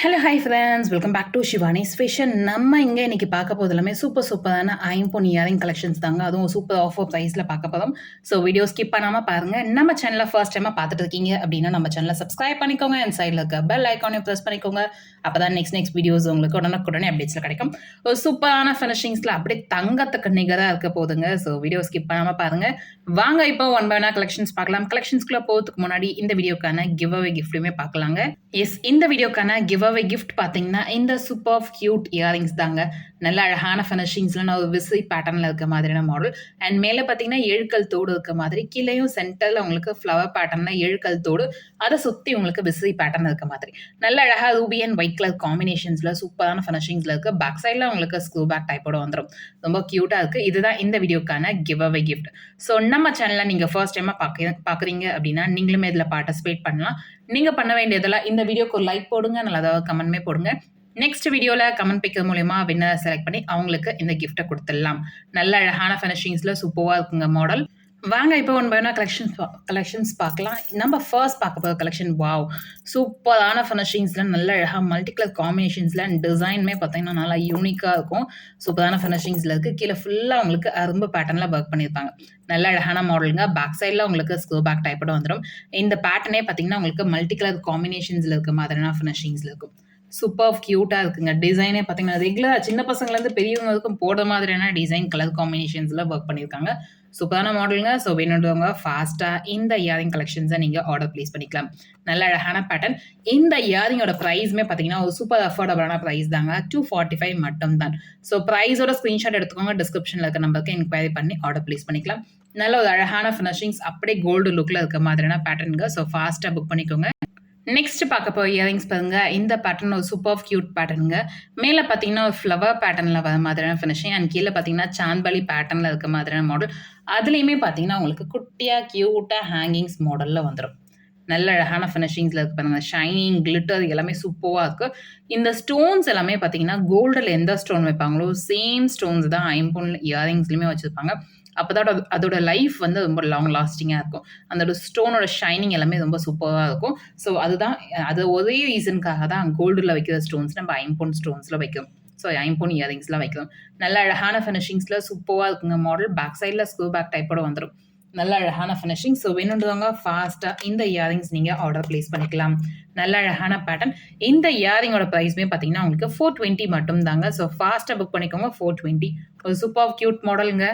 Hello hi friends, welcome back to Shivani's fashion. நம்ம இங்கே இன்னைக்கு பார்க்க போது எல்லாமே சூப்பரான ஐம்பொன் இயரிங் கலெக்ஷன்ஸ் தாங்க. அதுவும் சூப்பர் ஆஃபர் ப்ரைஸில் பார்க்க போதும். ஸோ வீடியோ ஸ்கிப் பண்ணாமல் பாருங்கள். நம்ம சேனலில் ஃபர்ஸ்ட் டைமாக பார்த்துட்டு இருக்கீங்க அப்படின்னா நம்ம சேனலை சப்ஸ்கிரைப் பண்ணிக்கோங்க. அண்ட் சைடில் இருக்க பெல் ஐக்கானையும் ப்ரெஸ் பண்ணிக்கோங்க. அப்போ தான் நெக்ஸ்ட் வீடியோஸ் உங்களுக்கு உடனுக்குடனே அப்டேட்ஸில் கிடைக்கும். ஒரு சூப்பரான ஃபினிஷிங்ஸில் அப்படியே தங்கத்துக்கு நிகராக இருக்க போதுங்க. ஸோ வீடியோ ஸ்கிப் பண்ணாமல் பாருங்கள். வாங்க இப்போ ஒன் பை ஒன்னா கலெக்ஷன்ஸ் பார்க்கலாம். கலெக்ஷன்ஸ்குள்ளே போகிறதுக்கு முன்னாடி இந்த வீடியோக்கான கிவ் அவே கிஃப்ட்டுமே பார்க்கலாங்க. எஸ், இந்த வீடியோக்கான கிவ் அவே கிஃப்ட் பார்த்தீங்கன்னா இந்த சூப்பர் கியூட் இயரிங்ஸ் தாங்க. நல்ல அழகான ஃபினிஷிங்ஸில் நான் ஒரு விசி பேட்டர்னில் இருக்க மாதிரியான மாடல். அண்ட் மேலே பார்த்தீங்கன்னா எழுக்கல் தோடு இருக்க மாதிரி, கீழேயும் சென்டரில் உங்களுக்கு ஃப்ளவர் பேட்டர்னில் எழுக்கல் தோடு, அதை சுற்றி உங்களுக்கு விசி பேட்டர்ன் இருக்க மாதிரி நல்ல அழகாக ரூபி அண்ட் ஒயிட் கலர் காம்பினேஷன்ஸில் சூப்பரான ஃபினிஷிங்ஸில் இருக்குது. பேக் சைடில் உங்களுக்கு ஸ்க்ரூ பேக் டைப்போட வந்துடும். ரொம்ப க்யூட்டாக இருக்குது. இதுதான் இந்த வீடியோக்கான கிவ் அவே கிஃப்ட். ஸோ நம்ம சேனலில் நீங்கள் ஃபர்ஸ்ட் டைமாக பார்க்குறீங்க அப்படின்னா நீங்களுமே இதில் பார்ட்டிசிபேட் பண்ணலாம். நீங்கள் பண்ண வேண்டியதெல்லாம் இந்த வீடியோக்கு ஒரு லைக் போடுங்க, நல்லதாக கமெண்ட்மே போடுங்க. நெக்ஸ்ட் வீடியோவில் கமெண்ட் பிக்கிறது மூலயமா வின்னர் செலக்ட் பண்ணி அவங்களுக்கு இந்த கிஃப்ட்டை கொடுத்துடலாம். நல்ல அழகான ஃபினிஷிங்ஸில் சூப்பராக இருக்குங்க மாடல். வாங்க இப்போ ஒன் பை ஒன்னா கலெக்ஷன்ஸ் பார்க்கலாம். நம்ம ஃபர்ஸ்ட் பார்க்க போகிற கலெக்ஷன் வாவ், சூப்பரான ஃபினிஷிங்ஸில் நல்ல அழகாக மல்டி கலர் காம்பினேஷன்ஸில் அண்ட் டிசைனுமே பார்த்தீங்கன்னா நல்லா யூனிக்காக இருக்கும். சூப்பரான ஃபினிஷிங்ஸில் இருக்குது. கீழே ஃபுல்லாக உங்களுக்கு அரும்பு பேட்டர்னில் ஒர்க் பண்ணியிருப்பாங்க. நல்ல அழகான மாடலுங்க. பேக் சைடில் உங்களுக்கு ஸ்க்ரூ பேக் டைப்போட வந்துடும். இந்த பேட்டர்னே பார்த்தீங்கன்னா உங்களுக்கு மல்டி கலர் காம்பினேஷன்ஸில் இருக்க மாதிரியான ஃபினிஷிங்ஸில் இருக்கும். சூப்பர் க்யூட்டாக இருக்குங்க. டிசைனே பார்த்தீங்கன்னா ரெகுலராக சின்ன பசங்கள்லேருந்து பெரியவங்க வரைக்கும் போடுற மாதிரியான டிசைன் கலர் காம்பினேஷன்ஸில் ஒர்க் பண்ணியிருக்காங்க. சூப்பரான மாடலுங்க. ஸோ வேணுன்றவங்க ஃபாஸ்ட்டாக இந்த இயரிங் கலெக்ஷன்ஸை நீங்கள் ஆர்டர் ப்ளேஸ் பண்ணிக்கலாம். நல்ல அழகான பேட்டர்ன். இந்த இயரிங்கோட ப்ரைஸுமே பார்த்தீங்கன்னா ஒரு சூப்பர் அஃபோர்டபுளான ப்ரைஸ் தாங்க. 245 மட்டும் தான். ஸோ ப்ரைஸோட ஸ்க்ரீன்ஷாட் எடுத்துக்கோங்க. டிஸ்கிரிப்ஷனில் இருக்க நம்பருக்கு என்கொயரி பண்ணி ஆர்டர் ப்ளேஸ் பண்ணிக்கலாம். நல்ல ஒரு அழகான ஃபினிஷிங்ஸ், அப்படியே கோல்டு லுக்கில் இருக்க மாதிரியான பேட்டர்னுங்க. ஸோ ஃபாஸ்ட்டாக புக் பண்ணிக்கோங்க. நெக்ஸ்ட் பார்க்க போய் இயரிங்ஸ் பாருங்க. இந்த பேட்டர்ன் ஒரு சூப்பர் கியூட் பேட்டர்னுங்க. மேலே பார்த்தீங்கன்னா ஒரு ஃப்ளவர் பேட்டர்னில் வர மாதிரியான ஃபினிஷிங் அண்ட் கீழே பார்த்தீங்கன்னா சாம்பலி பேட்டர்னில் இருக்க மாதிரியான மாடல். அதுலேயுமே பார்த்தீங்கன்னா உங்களுக்கு குட்டியாக க்யூட்டாக ஹேங்கிங்ஸ் மாடலில் வந்துடும். நல்ல அழகான ஃபினிஷிங்ஸில் இருக்கு பாருங்க. ஷைனிங், கிளிட்டர் எல்லாமே சூப்பராக இருக்குது. இந்த ஸ்டோன்ஸ் எல்லாமே பார்த்தீங்கன்னா கோல்டில் எந்த ஸ்டோன் வைப்பாங்களோ சேம் ஸ்டோன்ஸ் தான் ஐம்பொன் இயரிங்ஸ்லையுமே வச்சுருப்பாங்க. அப்போ தான் அதோட லைஃப் வந்து ரொம்ப லாங் லாஸ்டிங்காக இருக்கும். அந்த ஸ்டோனோட ஷைனிங் எல்லாமே ரொம்ப சூப்பராக இருக்கும். ஸோ அது ஒரே ரீசனுக்காக தான் கோல்டில் வைக்கிற ஸ்டோன்ஸ் நம்ம ஐம்பொன் ஸ்டோன்ஸில் வைக்கிறோம். ஸோ ஐம்பொன் இயரிங்ஸில் வைக்கிறோம். நல்ல அழகான ஃபினிஷிங்ஸில் சூப்பராக இருக்குங்க மாடல். பேக் சைடில் ஸ்க்ரூ பேக் டைப்போட வந்துடும். நல்ல அழகான ஃபினிஷிங். ஸோ வேணுன்றவங்க ஃபாஸ்ட்டாக இந்த இயரிங்ஸ் நீங்கள் ஆர்டர் ப்ளேஸ் பண்ணிக்கலாம். நல்ல அழகான பேட்டர்ன். இந்த இயரிங்கோட ப்ரைஸ்மே பார்த்தீங்கன்னா உங்களுக்கு 420 மட்டும் தாங்க. ஸோ ஃபாஸ்ட்டாக புக் பண்ணிக்கோங்க. 420 ஒரு சூப்பர் கியூட் மாடலுங்க.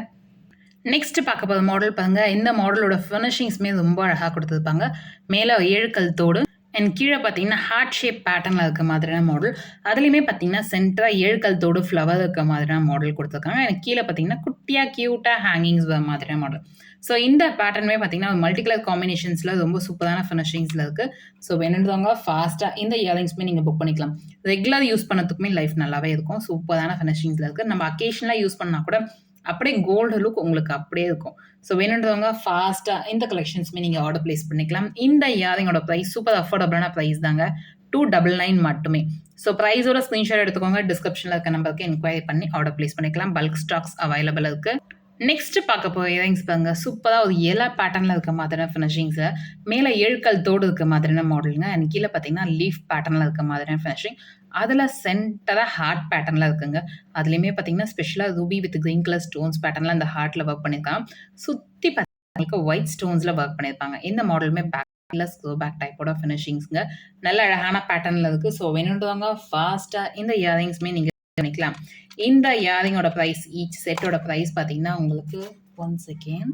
நெக்ஸ்ட் பார்க்க போகிற மாடல் பாருங்க. இந்த மாடலோட ஃபினிஷிங்ஸ்மே ரொம்ப அழகாக கொடுத்துருப்பாங்க. மேலே 7 கல் தோடு அண்ட் கீழே பார்த்தீங்கன்னா ஹார்ட் ஷேப் பேட்டர்னில் இருக்க மாதிரியான மாடல். அதுலேயுமே பார்த்தீங்கன்னா சென்டராக 7 கல் தோடு ஃப்ளவர் இருக்க மாதிரியான மாடல் கொடுத்துருக்காங்க. எனக்கு கீழே பார்த்தீங்கன்னா குட்டியாக க்யூட்டாக ஹேங்கிங்ஸ் வர மாதிரியான மாடல். ஸோ இந்த பேட்டர்னுமே பார்த்தீங்கன்னா மல்டி கலர் காம்பினேஷன்ஸில் ரொம்ப சூப்பரான ஃபினிஷிங்ஸில் இருக்குது. ஸோ வேணுன்றவங்க ஃபாஸ்ட்டாக இந்த இயரிங்ஸ்மே நீங்கள் புக் பண்ணிக்கலாம். ரெகுலர் யூஸ் பண்ணதுக்குமே லைஃப் நல்லாவே இருக்கும். சூப்பரான ஃபினிஷிங்ஸில் இருக்குது. நம்ம அக்கேஷனலாக யூஸ் பண்ணால் கூட அப்படியே கோல்டு லுக் உங்களுக்கு அப்படியே இருக்கும். ஸோ வேணுன்றவங்க ஃபாஸ்ட்டாக இந்த கலெக்ஷன்ஸுமே நீங்கள் ஆர்டர் ப்ளேஸ் பண்ணிக்கலாம். இந்த இயரிங்கோட ப்ரைஸ் சூப்பர் அஃபோர்டபுளான ப்ரைஸ் தாங்க. 299 மட்டுமே. ஸோ ப்ரைஸோட ஸ்க்ரீன்ஷாட் எடுத்துக்கோங்க. டிஸ்கிரிப்ஷனில் இருக்க நம்பருக்கு என்கொயரி பண்ணி ஆர்டர் ப்ளேஸ் பண்ணிக்கலாம். பல்க் ஸ்டாக்ஸ் அவைலபிள் இருக்குது. நெக்ஸ்ட் பார்க்க போகிற இயரிங்ஸ் பாருங்க. சூப்பராக ஒரு எல்லோ பேட்டர்னில் இருக்க மாதிரியான ஃபினிஷிங்ஸை, மேலே 7 கல் தோடு இருக்க மாதிரியான மாடலுங்க. அண்ட் கீழே பார்த்தீங்கன்னா லீஃப் பேட்டர்னில் இருக்க மாதிரியான ஃபினிஷிங். அதில் சென்டராக ஹார்ட் பேட்டர்னில் இருக்குங்க. அதுலேயுமே பார்த்தீங்கன்னா ஸ்பெஷலாக Ruby with green colour stones பேட்டர்னில் அந்த ஹார்ட்டில் ஒர்க் பண்ணியிருக்காங்க. சுற்றி பார்த்தீங்கன்னா ஒயிட் ஸ்டோன்ஸில் ஒர்க் பண்ணியிருப்பாங்க. இந்த மாடலுமே பேக்கில் ஸ்க்ரூ பேக் டைப்போட ஃபினிஷிங்ஸுங்க. நல்ல அழகான பேட்டர்னில் இருக்குது. ஸோ வேணுன்றவங்க ஃபாஸ்ட்டாக இந்த இயரிங்ஸுமே நீங்கள் பண்ணிக்கலாம். இந்த இயரிங்கோட ப்ரைஸ், ஈச் செட்டோட ப்ரைஸ் பார்த்தீங்கன்னா உங்களுக்கு 1 செகண்ட்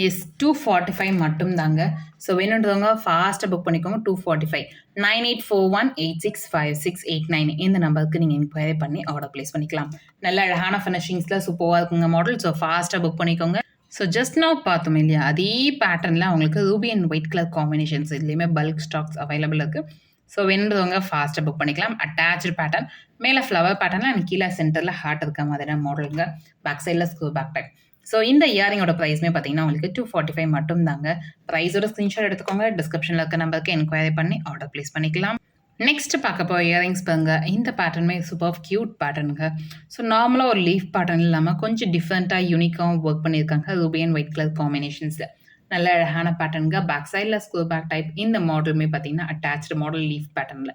எஸ் 245 மட்டும் தாங்க. ஸோ வேணுன்றவங்க ஃபாஸ்ட்டாக புக் பண்ணிக்கோங்க. 245 9841865689 இந்த நம்பருக்கு நீங்கள் என்கொயரி பண்ணி ஆர்டர் ப்ளேஸ் பண்ணிக்கலாம். நல்ல அழகான ஃபினிஷிங்ஸில் சூப்பராக இருக்குங்க மாடல். ஸோ ஃபாஸ்ட்டாக புக் பண்ணிக்கோங்க. ஸோ ஜஸ்ட் நவ் பார்த்தோம் இல்லையா, அதே பேட்டர்னில் அவங்களுக்கு Ruby and white colour combinations இதுலேயுமே பல்க் ஸ்டாக்ஸ் அவைலபிள் இருக்குது. ஸோ வேணுன்றவங்க ஃபாஸ்ட்டாக புக் பண்ணிக்கலாம். அட்டாச்சு பேட்டர்ன், மேலே ஃப்ளவர் பேட்டர்னில் அண்ட் கீழே சென்டரில் ஹார்ட் இருக்க மாதிரியான மாடலுங்க. பேக் சைடில் ஸ்க்ரூ பேக் டைப். ஸோ இந்த இயரிங்கோட ப்ரைஸ்மே பார்த்தீங்கன்னா உங்களுக்கு 245 மட்டும் தாங்க. ப்ரைஸோட ஸ்க்ரீன்ஷாட் எடுத்துக்கோங்க. டிஸ்கிரிப்ஷனில் இருக்க நம்பருக்கு என்கொயரி பண்ணி ஆர்டர் ப்ளேஸ் பண்ணிக்கலாம். நெக்ஸ்ட் பார்க்க போகிற இயரிங்ஸ் பாருங்க. இந்த பேட்டர்னுமே சூப்பர் கியூட் பேட்டர்னுங்க. ஸோ நார்மலாக ஒரு லீஃப் பேட்டர்ன் இல்லாமல் கொஞ்சம் டிஃப்ரெண்ட்டாக யூனிக்காகவும் ஒர்க் பண்ணியிருக்காங்க. ரூபி அண்ட் ஒயிட் கலர் காம்பினேஷன்ஸில் நல்ல அழகான பேட்டர்னுங்க. பேக் சைடில் ஸ்க்ரூ பேக் டைப். இந்த மாடலுமே பார்த்தீங்கன்னா அட்டாச்சு மாடல் லீஃப் பேட்டர்னில்.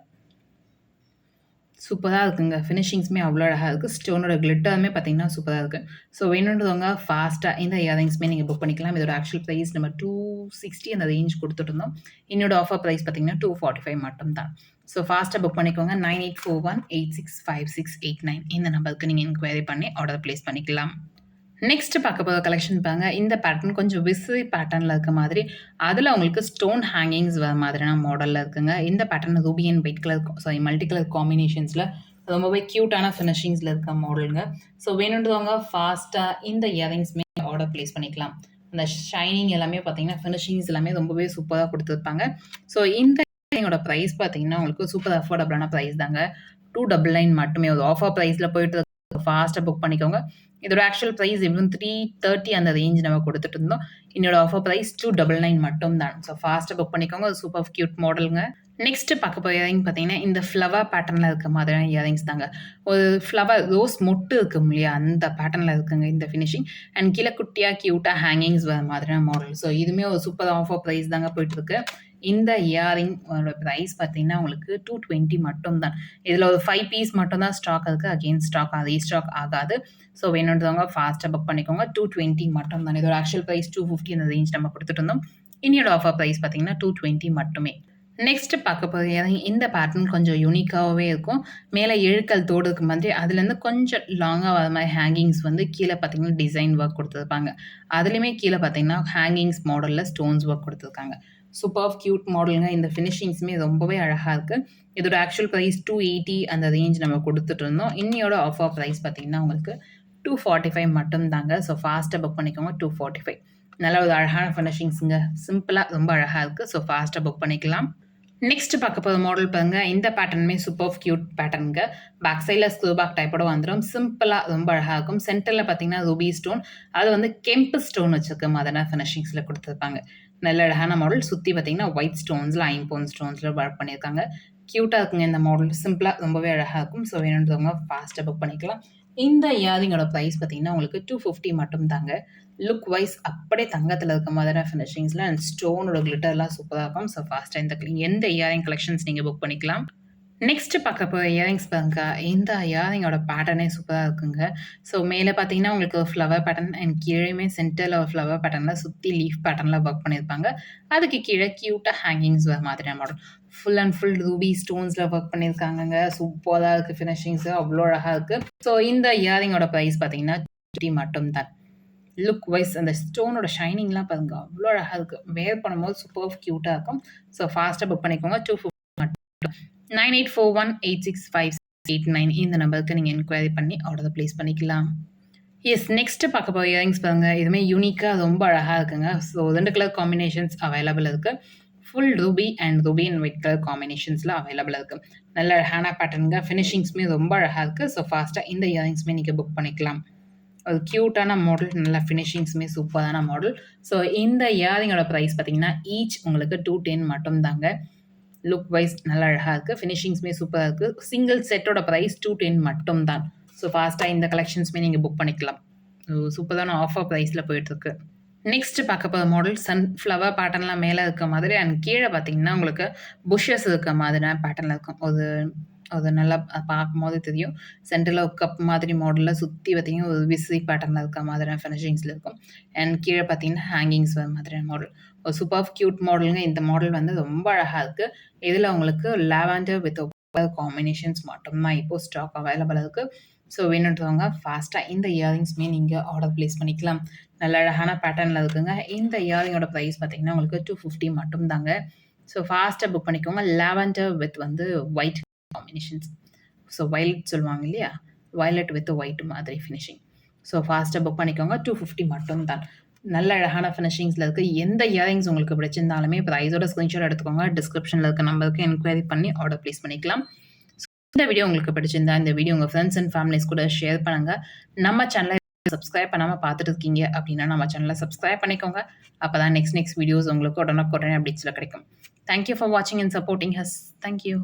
சூப்பரா இருக்குங்க. ஃபினிஷிங்ஸுமே அவ்வளோ அழகா இருக்கு. ஸ்டோனோட கிளிட்டருமே பார்த்தீங்கன்னா, சூப்பரா இருக்கு. ஸோ வேணுன்றவங்க ஃபாஸ்ட்டா இந்த இயரிங்ஸுமே நீங்க புக் பண்ணிக்கலாம். இதோட ஆக்சுவல் பிரைஸ் நம்ம 260 அந்த ரேஞ்ச் குடுத்துட்டுருந்தோம். என்னோட ஆஃபர் பிரைஸ் பார்த்தீங்கன்னா, 245 மட்டும் தான். ஸோ ஃபாஸ்ட்டா புக் பண்ணிக்கோங்க. 9841865689 இந்த நம்பருக்கு நீங்க என்குயரி பண்ணி ஆர்டர் பிளேஸ் பண்ணிக்கலாம். நெக்ஸ்ட் பார்க்க போற கலெக்ஷன் பாருங்க. இந்த பேட்டர்ன் கொஞ்சம் விசிறி பேட்டர்ன்ல இருக்க மாதிரி, அதுல உங்களுக்கு ஸ்டோன் ஹேங்கிங்ஸ் வர மாதிரியான மாடல்ல இருக்குங்க. இந்த pattern ruby and white colour multi colour காம்பினேஷன்ஸ்ல ரொம்பவே கியூட்டான ஃபினிஷிங்ஸ்ல இருக்க மாடலுங்க. ஸோ வேணுன்றவங்க ஃபாஸ்ட்டா இந்த இயரிங்ஸ்மே ஆர்டர் பிளேஸ் பண்ணிக்கலாம். அந்த ஷைனிங் எல்லாமே பார்த்தீங்கன்னா, ஃபினிஷிங்ஸ் எல்லாமே ரொம்பவே சூப்பரா குடுத்துருப்பாங்க. ஸோ இந்த இயரிங்கோட பிரைஸ் பார்த்தீங்கன்னா, உங்களுக்கு சூப்பர் அஃபோர்டபுளான பிரைஸ் தாங்க. 299 மட்டுமே ஒரு ஆஃபர் பிரைஸ்ல போயிட்டு இருக்கு. ஃபாஸ்ட்டா புக் பண்ணிக்கோங்க. இதோட ஆக்சுவல் பிரைஸ் even 330 அந்த ரேஞ்ச் நம்ம குடுத்துட்டு இருந்தோம். என்னோட ஆஃபர் பிரைஸ் 299 மட்டும் தான். ஸோ ஃபாஸ்ட்டா புக் பண்ணிக்கோங்க. ஒரு சூப்பர் கியூட் மாடல்ங்க. நெக்ஸ்ட் பார்க்க போற இயரிங் பார்த்தீங்கன்னா, இந்த ஃப்ளவர் பேட்டர்ன்ல இருக்க மாதிரியான இயரிங்ஸ் தாங்க. ஒரு ஃப்ளவர் ரோஸ் மொட்டு இருக்கும் இல்லையா? அந்த பேட்டர்ன்ல இருக்குங்க இந்த ஃபினிஷிங். அண்ட் கீழ குட்டியா கியூட்டா ஹேங்கிங்ஸ் வர மாதிரியான மாடல். ஸோ இதுவுமே ஒரு சூப்பர் ஆஃபர் பிரைஸ் தாங்க போயிட்டு இருக்கு. இந்த இயரிங் ஓட பிரைஸ் பார்த்தீங்கன்னா, உங்களுக்கு 220 மட்டும் தான். இதுல ஒரு 5 பீஸ் மட்டும் தான் ஸ்டாக் இருக்கு. அகைன் ரீஸ்டாக் ஆகாது. ஸோ வேணுன்றவங்க ஃபாஸ்ட்டா புக் பண்ணிக்கோங்க. 220 மட்டும் தான். இதோட ஆக்சுவல் பிரைஸ் 250 அந்த ரேஞ்ச் நம்ம குடுத்துட்டு இருந்தோம். இன்னியோட ஆஃபர் பிரைஸ் பார்த்தீங்கன்னா, 220 மட்டுமே. நெக்ஸ்ட் பார்க்க போற இயரிங் இந்த பேட்டர்ன் கொஞ்சம் யூனிக்காவே இருக்கும். மேல இழுக்கல் தோடு இருக்க மாதிரி, அதுலேருந்து கொஞ்சம் லாங்கா வர மாரி ஹேங்கிங்ஸ் வந்து கீழ பார்த்தீங்கன்னா, டிசைன் ஒர்க் குடுத்துருப்பாங்க. அதுலயுமே கீழ பார்த்தீங்கன்னா, ஹேங்கிங்ஸ் மாடல்ல ஸ்டோன்ஸ் ஒர்க் குடுத்துருக்காங்க. சூப்பர் கியூட் மாடலுங்க. இந்த ஃபினிஷிங்ஸுமே ரொம்பவே அழகா இருக்கு. இதோட ஆக்சுவல் பிரைஸ் 280 அந்த ரேஞ்ச் நம்ம குடுத்துட்டு இருந்தோம். இன்னியோட ஆஃபர் பிரைஸ் பார்த்தீங்கன்னா, உங்களுக்கு 245 மட்டும் தாங்க. ஸோ ஃபாஸ்ட்டா புக் பண்ணிக்கோங்க. 245 நல்ல ஒரு அழகான ஃபினிஷிங்ஸ்ங்க. சிம்பிளா ரொம்ப அழகா இருக்கு. ஸோ ஃபாஸ்ட்டா புக் பண்ணிக்கலாம். நெக்ஸ்ட் பார்க்க போற மாடல் பாருங்க. இந்த பேட்டர்னுமே சூப்பர் கியூட் பேட்டர்னுங்க. பேக் சைட்ல ஸ்க்ரூ பேக் டைப்போட வந்துரும். சிம்பிளா ரொம்ப அழகா இருக்கும். சென்டர்ல பார்த்தீங்கன்னா, ரூபி ஸ்டோன். அது வந்து கெம்பு ஸ்டோன் வச்சிருக்க மாதிரியான ஃபினிஷிங்ஸ்ல குடுத்துருப்பாங்க. நல்ல அழகான மாடல். சுத்தி பார்த்தீங்கன்னா, ஒயிட் ஸ்டோன்ஸ்ல ஐம்பொன் ஸ்டோன்ஸ்ல ஒர்க் பண்ணியிருக்காங்க. கியூட்டா இருக்குங்க இந்த மாடல். சிம்பிளா ரொம்பவே அழகா இருக்கும். ஸோ வேணுன்றவங்க ஃபாஸ்ட்டா புக் பண்ணிக்கலாம். இந்த இயரிங்கோட பிரைஸ் பார்த்தீங்கன்னா, உங்களுக்கு 250 மட்டும் தாங்க. லுக் வைஸ் அப்படியே தங்கத்துல இருக்க மாதிரியான ஃபினிஷிங்ஸ்ல அண்ட் ஸ்டோனோட கிளிட்டர்லாம் சூப்பரா இருக்கும். ஸோ ஃபாஸ்ட்டா எந்த இயரிங் கலெக்ஷன்ஸ் நீங்க புக் பண்ணிக்கலாம். நெக்ஸ்ட் பார்க்க போற இயரிங்ஸ் பாருங்க. இந்த இயரிங்கோட பேட்டர்னே சூப்பரா இருக்குங்க. ஸோ மேல பார்த்தீங்கன்னா, உங்களுக்கு ஒரு ஃப்ளவர் பேட்டர்ன் அண்ட் கீழயுமே சென்டர்ல ஒரு ஃப்ளவர் பேட்டர்ன்ல சுத்தி லீஃப் பேட்டர்ன்ல ஒர்க் பண்ணியிருப்பாங்க. அதுக்கு கீழ கியூட்டா ஹேங்கிங்ஸ் வர மாதிரியான model. Full and full ruby ஸ்டோன்ஸ்ல ஒர்க் பண்ணியிருக்காங்கங்க. சூப்பரா இருக்கு ஃபினிஷிங்ஸ். அவ்ளோ அழகா இருக்கு. ஸோ இந்த இயரிங்கோட பிரைஸ் பார்த்தீங்கன்னா, 250 மட்டும் தான். லுக் வைஸ் அந்த ஸ்டோனோட ஷைனிங்லாம் பாருங்க. அவ்ளோ அழகா இருக்கு. வேர் பண்ணும்போது சூப்பர் கியூட்டா இருக்கும். ஸோ ஃபாஸ்ட்டா புக் பண்ணிக்கோங்க. 250 மட்டும். 9841865689 இந்த நம்பருக்கு நீங்க என்குயரி பண்ணி ஆர்டர் பிளேஸ் பண்ணிக்கலாம். எஸ் நெக்ஸ்ட் பார்க்க போற இயரிங்ஸ் பாருங்க. இதுவுமே யூனிக்கா ரொம்ப அழகா இருக்குங்க. ஸோ 2 கலர் காம்பினேஷன்ஸ் அவைலபிள் இருக்கு. Full ruby and white colour காம்பினேஷன்ஸ்ல அவைலபிள் இருக்கு. நல்ல அழகான பேட்டர்னுங்க. ஃபினிஷிங்ஸுமே ரொம்ப அழகா இருக்கு. ஸோ ஃபாஸ்ட்டா இந்த இயரிங்ஸுமே நீங்க புக் பண்ணிக்கலாம். ஒரு கியூட்டான மாடல். நல்ல ஃபினிஷிங்ஸுமே சூப்பரான மாடல். ஸோ இந்த இயரிங்கோட பிரைஸ் பார்த்தீங்கன்னா, ஈச் உங்களுக்கு 210 மட்டும் தாங்க. லுக் வைஸ் நல்லா அழகா இருக்கு. ஃபினிஷிங்ஸுமே சூப்பரா இருக்கு. சிங்கிள் செட்டோட பிரைஸ் 210 மட்டும் தான். ஸோ ஃபாஸ்ட்டா இந்த கலெக்ஷன்ஸுமே நீங்க புக் பண்ணிக்கலாம். சூப்பரான ஆஃபர் பிரைஸ்ல போயிட்டு இருக்கு. நெக்ஸ்ட் பார்க்க போற மாடல் சன்ஃப்ளவர் பேட்டர்ன்லாம் மேல இருக்க மாதிரி அண்ட் கீழ பார்த்தீங்கன்னா, உங்களுக்கு புஷஸ் இருக்க மாதிரியான பேட்டர்ன்ல இருக்கும். அது நல்லா பார்க்கும்போது தெரியும். சென்டர்ல ஒரு கப் மாதிரி மாடல்ல சுத்தி பார்த்தீங்கன்னா, ஒரு விசிறி பேட்டர்ன்ல இருக்க மாதிரியான ஃபினிஷிங்ஸ்ல இருக்கும். அண்ட் கீழ பார்த்தீங்கன்னா, ஹேங்கிங்ஸ் வர மாதிரியான மாடல். ஒரு சூப்பர் கியூட் மாடலுங்க. இந்த மாடல் வந்து ரொம்ப அழகா இருக்கு. இதுல உங்களுக்கு லாவெண்டர் வித் காம்பினேஷன்ஸ் மட்டும் தான் இப்போ ஸ்டாக் அவைலபிள் இருக்கு. ஸோ வேணுன்றவங்க ஃபாஸ்ட்டா இந்த இயரிங்ஸுமே நீங்க ஆர்டர் பிளேஸ் பண்ணிக்கலாம். நல்ல அழகான பேட்டர்ன்ல இருக்குங்க. இந்த இயரிங்கோட பிரைஸ் பார்த்தீங்கன்னா, உங்களுக்கு 250 மட்டும் தாங்க. ஸோ ஃபாஸ்ட்டா புக் பண்ணிக்கோங்க. லாவெண்டர் வித் வந்து ஒயிட் காம்பினேஷன்ஸ். ஸோ வயலட் சொல்லுவாங்க இல்லையா? வயலட் வித் ஒயிட் மாதிரி ஃபினிஷிங். ஸோ ஃபாஸ்ட்டா புக் பண்ணிக்கோங்க. 250 மட்டும் தான். நல்ல அழகான ஃபினிஷிங்ஸ்ல இருக்கு. எந்த இயரிங்ஸ் உங்களுக்கு பிடிச்சிருந்தாலுமே பிரைஸோட ஸ்கிரீன்ஷாட் எடுத்துக்கோங்க. டிஸ்கிரிப்ஷன்ல இருக்க நம்பருக்கு என்குயரி பண்ணி ஆர்டர் பிளேஸ் பண்ணிக்கலாம். இந்த வீடியோ உங்களுக்கு பிடிச்சிருந்தா, இந்த வீடியோ உங்க ஃப்ரெண்ட்ஸ் அண்ட் ஃபேமிலிஸ் கூட ஷேர் பண்ணுங்க. நம்ம சேனலை சப்ஸ்கிரைப் பண்ணாம பார்த்துட்டு இருக்கீங்க அப்படின்னா, நம்ம சேனலை சப்ஸ்கிரைப் பண்ணிக்கோங்க. அப்பதான் நெக்ஸ்ட் வீடியோஸ் உங்களுக்கு உடனுக்குடனே அப்டேட்ஸ்ல கிடைக்கும். தேங்க் யூ ஃபார் வாட்சிங் and supporting us. Thank you.